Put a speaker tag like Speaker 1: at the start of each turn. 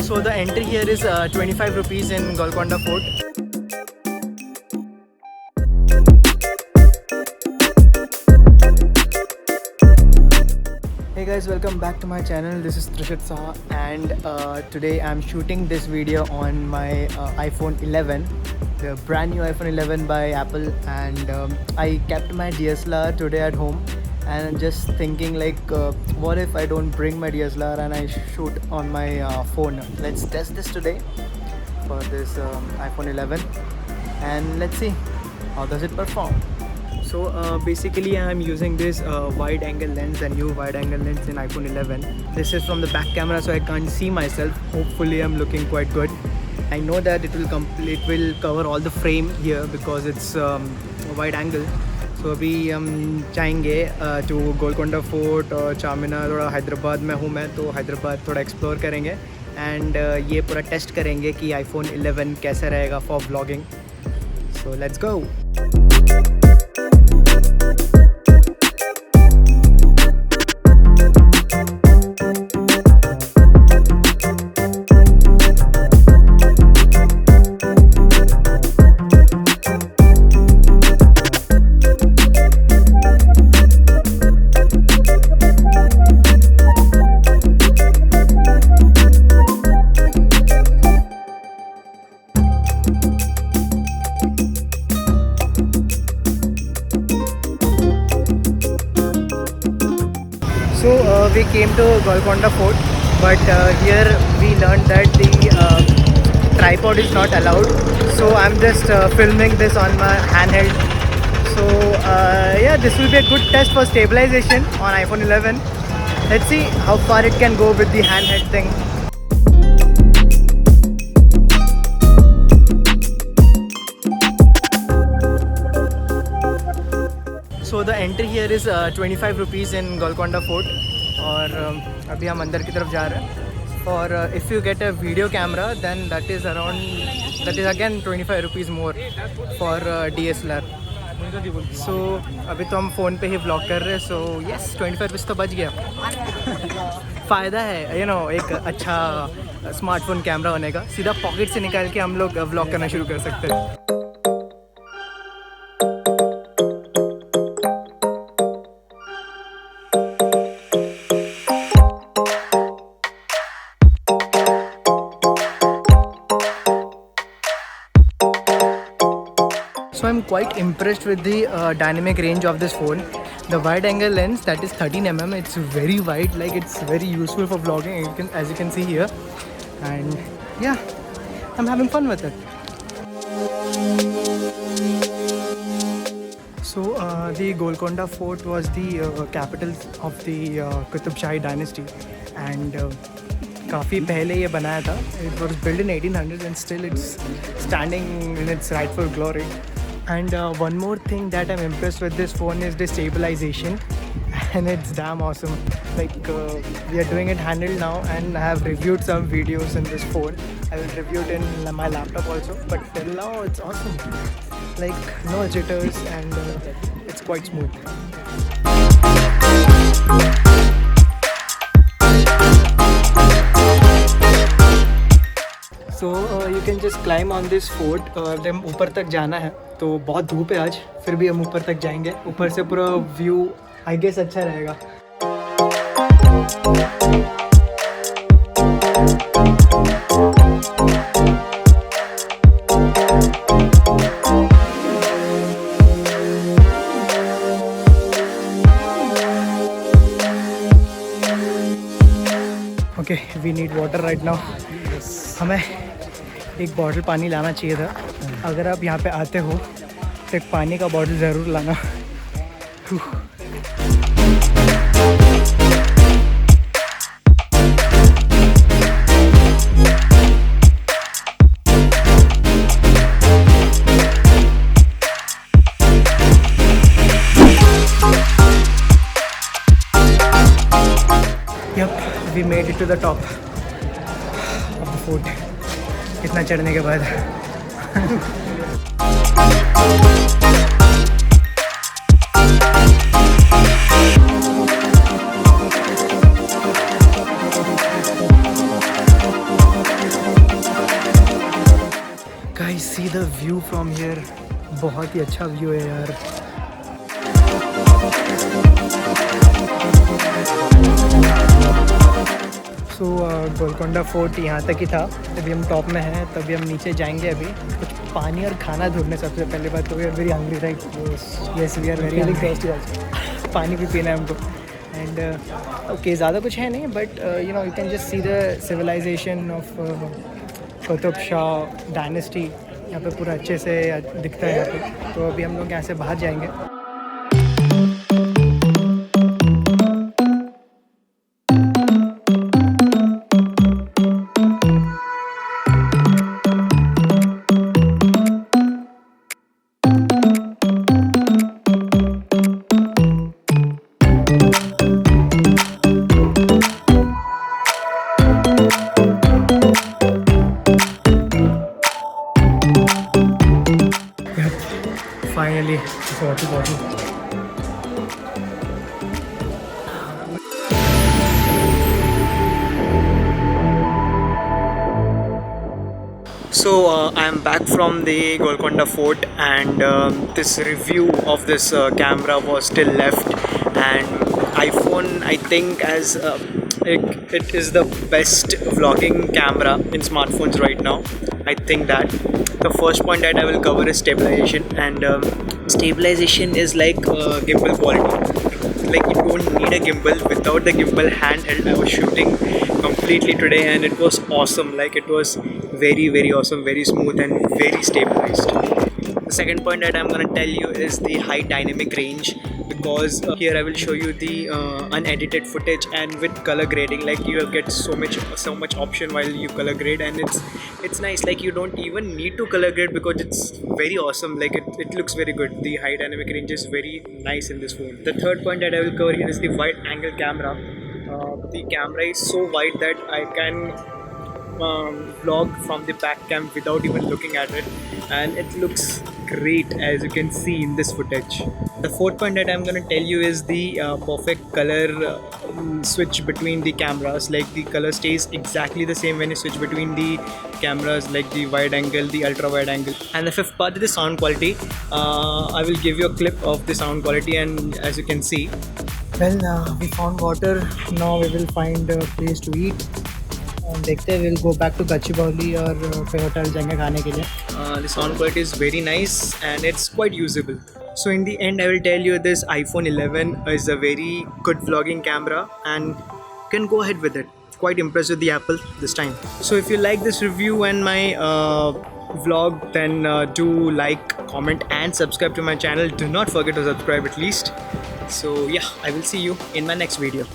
Speaker 1: So the entry here is 25 rupees in Golconda Fort. Hey guys, welcome back to my channel. This is Trishit Saha and today I'm shooting this video on my iPhone 11, the brand new iPhone 11 by Apple, and I kept my DSLR today at home, and I'm just thinking like what if I don't bring my DSLR and I shoot on my phone. Let's test this today for this iPhone 11 and let's see how does it perform. So basically I'm using this wide angle lens, the new wide angle lens in iPhone 11. This is from the back camera, so I can't see myself. Hopefully I'm looking quite good. I know that it will cover all the frame here because it's wide angle. So अभी हम जाएंगे to Golconda Fort और चारमीनार. थोड़ा हैदराबाद में हूँ मैं, तो हैदराबाद थोड़ा एक्सप्लोर करेंगे एंड ये पूरा टेस्ट करेंगे कि iPhone 11 कैसा रहेगा for vlogging. So let's go. So we came to Golconda Fort, but here we learned that the tripod is not allowed. So I'm just filming this on my handheld. So yeah, this will be a good test for stabilization on iPhone 11. Let's see how far it can go with the handheld thing. So the entry here is 25 rupees in Golconda Fort और अभी हम अंदर की तरफ जा रहे हैं. और if you get a video camera then that is again 25 rupees more for DSLR. So अभी तो हम फ़ोन पे ही व्लॉग कर रहे हैं. So yes, 25 रुपीज़ तो बच गया. फ़ायदा है एक अच्छा स्मार्टफोन कैमरा होने का. सीधा पॉकेट से निकाल के हम लोग व्लॉग करना शुरू कर सकते हैं. So I'm quite impressed with the dynamic range of this phone. The wide angle lens, that is 13mm, it's very wide, like it's very useful for vlogging, as you can see here. And yeah, I'm having fun with it. So the Golconda Fort was the capital of the Qutub Shahi dynasty, and काफ़ी पहले ये बनाया था. It was built in 1800s and still it's standing in its rightful glory. And one more thing that I'm impressed with this phone is the stabilization, and it's damn awesome. Like we are doing it handheld now, and I have reviewed some videos in this phone. I will review it in my laptop also, but till now it's awesome. Like no jitters, and it's quite smooth. So you can just climb on this fort. हम ऊपर तक जाना है, तो बहुत धूप है आज, फिर भी हम ऊपर तक जाएंगे. ऊपर से पूरा व्यू आई गेस अच्छा रहेगा. Okay, we need water right now. हमें एक बॉटल पानी लाना चाहिए था. अगर आप यहाँ पे आते हो तो एक पानी का बॉटल ज़रूर लाना. Yep, we made it to the top of the fort. इतना चढ़ने के बाद व्यू फ्रॉम हियर बहुत ही अच्छा व्यू है यार। सो गोलकोंडा फोर्ट यहाँ तक ही था। अभी हम टॉप में हैं, तभी हम नीचे जाएंगे। अभी कुछ पानी और खाना ढूंढने सबसे पहले बात तो we are very hungry right. Yes we are very hungry. पानी भी पीना है हमको। एंड ओके ज़्यादा कुछ है नहीं, but you know you can just see the civilisation of Qutub Shah dynasty यहाँ पे पूरा अच्छे से दिखता है यहाँ पे। तो अभी हम लोग यहाँ से बाहर जाएंगे। Finally, bottle. So I am back from the Golconda Fort, and this review of this camera was still left. And iPhone, I think, as it is the best vlogging camera in smartphones right now. I think that the first point that I will cover is stabilization, and stabilization is like gimbal quality. Like you don't need a gimbal. Without the gimbal handheld, I was shooting completely today, and it was awesome. Like it was very awesome, very smooth and very stabilized. The second point that I'm gonna tell you is the high dynamic range, because here I will show you the unedited footage, and with color grading, like you will get so much option while you color grade, and it's nice. Like you don't even need to color grade because it's very awesome. Like it looks very good. The high dynamic range is very nice in this phone. The third point that I will cover here is the wide angle camera. The camera is so wide that I can vlog from the back cam without even looking at it, and it looks great as you can see in this footage. The fourth point that I'm going to tell you is the perfect color switch between the cameras. Like the color stays exactly the same when you switch between the cameras, like the wide angle, the ultra wide angle. And the fifth part is the sound quality. I will give you a clip of the sound quality, and as you can see, well, we found water. Now we will find a place to eat. देखते हैं, we'll go back to Gachibowli और फिर hotel जाएंगे खाने के लिए. The sound quality is very nice and it's quite usable. So in the end, I will tell you this iPhone 11 is a very good vlogging camera, and you can go ahead with it. Quite impressed with the Apple this time. So if you like this review and my vlog, then do like, comment and subscribe to my channel. Do not forget to subscribe at least. So yeah, I will see you in my next video.